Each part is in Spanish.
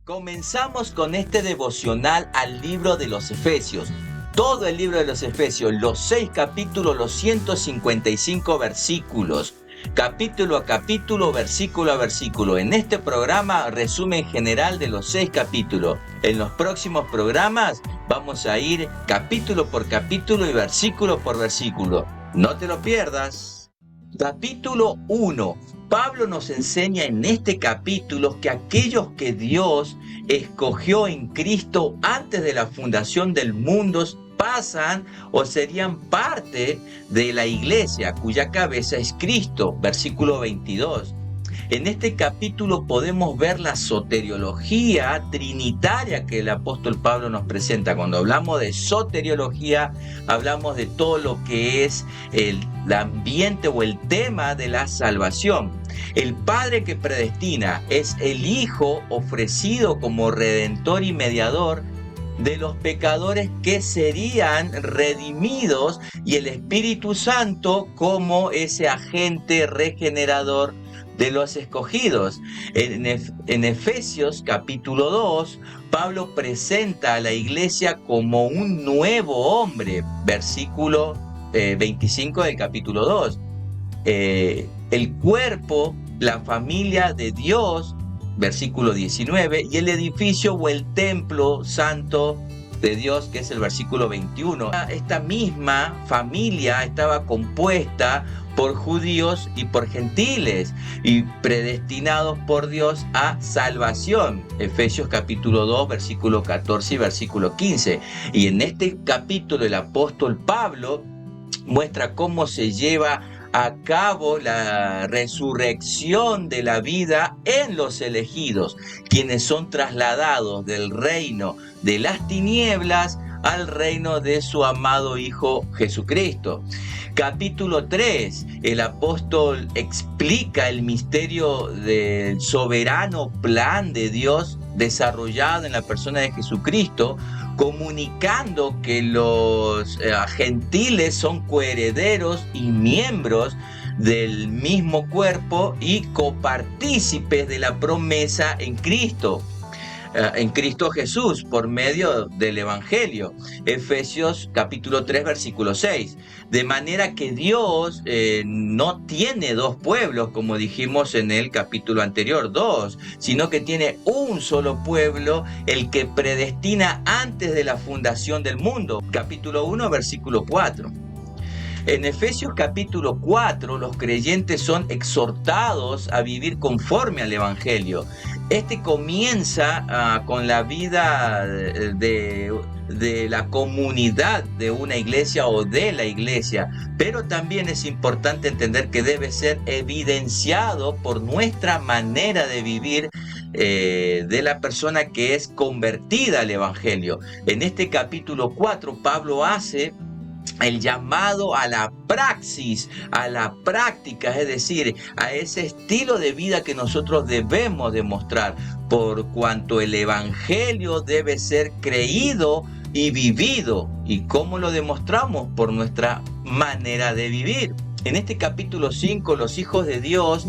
Comenzamos con este devocional al libro de los Efesios. Todo el libro de los Efesios, los 6 capítulos, los 155 versículos, capítulo a capítulo, versículo a versículo. En este programa, resumen general de los 6 capítulos. En los próximos programas vamos a ir capítulo por capítulo y versículo por versículo. No te lo pierdas. Capítulo 1. Pablo nos enseña en este capítulo que aquellos que Dios escogió en Cristo antes de la fundación del mundo pasan o serían parte de la iglesia, cuya cabeza es Cristo. Versículo 22. En este capítulo podemos ver la soteriología trinitaria que el apóstol Pablo nos presenta. Cuando hablamos de soteriología, hablamos de todo lo que es el ambiente o el tema de la salvación. El Padre que predestina es el Hijo ofrecido como redentor y mediador de los pecadores que serían redimidos, y el Espíritu Santo como ese agente regenerador de los escogidos. En Efesios capítulo 2, Pablo presenta a la iglesia como un nuevo hombre, versículo 25 del capítulo 2. El cuerpo, la familia de Dios, versículo 19, y el edificio o el templo santo de Dios, que es el versículo 21. Esta misma familia estaba compuesta por judíos y por gentiles, y predestinados por Dios a salvación. Efesios capítulo 2, versículo 14 y versículo 15. Y en este capítulo el apóstol Pablo muestra cómo se lleva a cabo la resurrección de la vida en los elegidos, quienes son trasladados del reino de las tinieblas al reino de su amado Hijo Jesucristo. Capítulo 3, el apóstol explica el misterio del soberano plan de Dios desarrollado en la persona de Jesucristo, comunicando que los gentiles son coherederos y miembros del mismo cuerpo y copartícipes de la promesa en Cristo Jesús, por medio del Evangelio. Efesios capítulo 3, versículo 6. De manera que Dios no tiene dos pueblos, como dijimos en el capítulo anterior, dos, sino que tiene un solo pueblo, el que predestina antes de la fundación del mundo. Capítulo 1, versículo 4. En Efesios capítulo 4, los creyentes son exhortados a vivir conforme al Evangelio. Este comienza con la vida de la comunidad de una iglesia o de la iglesia, pero también es importante entender que debe ser evidenciado por nuestra manera de vivir de la persona que es convertida al Evangelio. En este capítulo 4, Pablo hace el llamado a la praxis, a la práctica, es decir, a ese estilo de vida que nosotros debemos demostrar, por cuanto el Evangelio debe ser creído y vivido. ¿Y cómo lo demostramos? Por nuestra manera de vivir. En este capítulo 5, los hijos de Dios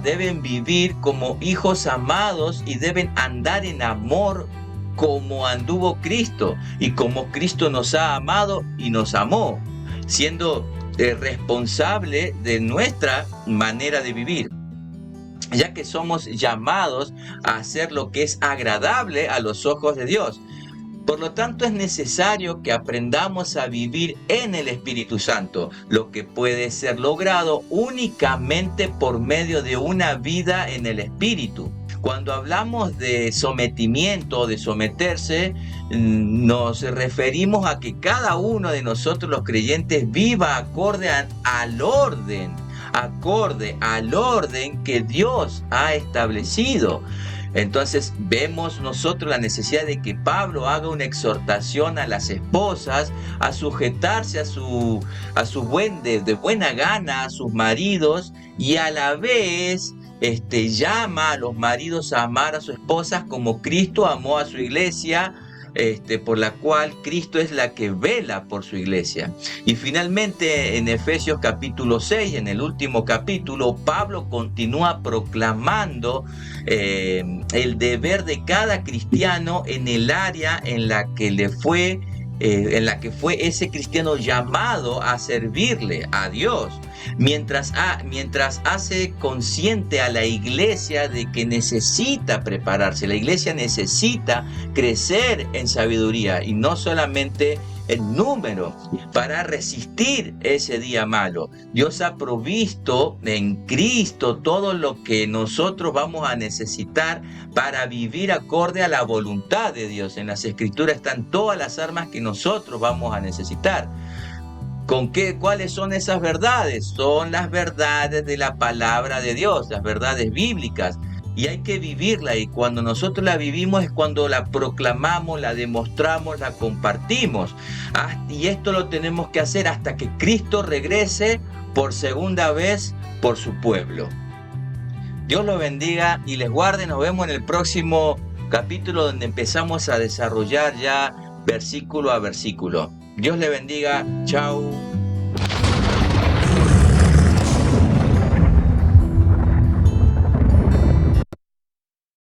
deben vivir como hijos amados y deben andar en amor como anduvo Cristo y como Cristo nos ha amado y nos amó, siendo responsable de nuestra manera de vivir, ya que somos llamados a hacer lo que es agradable a los ojos de Dios. Por lo tanto, es necesario que aprendamos a vivir en el Espíritu Santo, lo que puede ser logrado únicamente por medio de una vida en el Espíritu. Cuando hablamos de sometimiento, de someterse, nos referimos a que cada uno de nosotros los creyentes viva acorde al orden que Dios ha establecido. Entonces vemos nosotros la necesidad de que Pablo haga una exhortación a las esposas a sujetarse de buena gana a sus maridos, y a la vez llama a los maridos a amar a sus esposas como Cristo amó a su iglesia, por la cual Cristo es la que vela por su iglesia. Y finalmente en Efesios capítulo 6, en el último capítulo, Pablo continúa proclamando el deber de cada cristiano en el área en la que fue ese cristiano llamado a servirle a Dios, mientras hace consciente a la iglesia de que necesita prepararse. La iglesia necesita crecer en sabiduría y no solamente en número para resistir ese día malo. Dios ha provisto en Cristo todo lo que nosotros vamos a necesitar para vivir acorde a la voluntad de Dios. En las Escrituras están todas las armas que nosotros vamos a necesitar. ¿Cuáles son esas verdades? Son las verdades de la palabra de Dios, las verdades bíblicas. Y hay que vivirla, y cuando nosotros la vivimos es cuando la proclamamos, la demostramos, la compartimos. Y esto lo tenemos que hacer hasta que Cristo regrese por segunda vez por su pueblo. Dios los bendiga y les guarde. Nos vemos en el próximo capítulo, donde empezamos a desarrollar ya versículo a versículo. Dios les bendiga. Chao.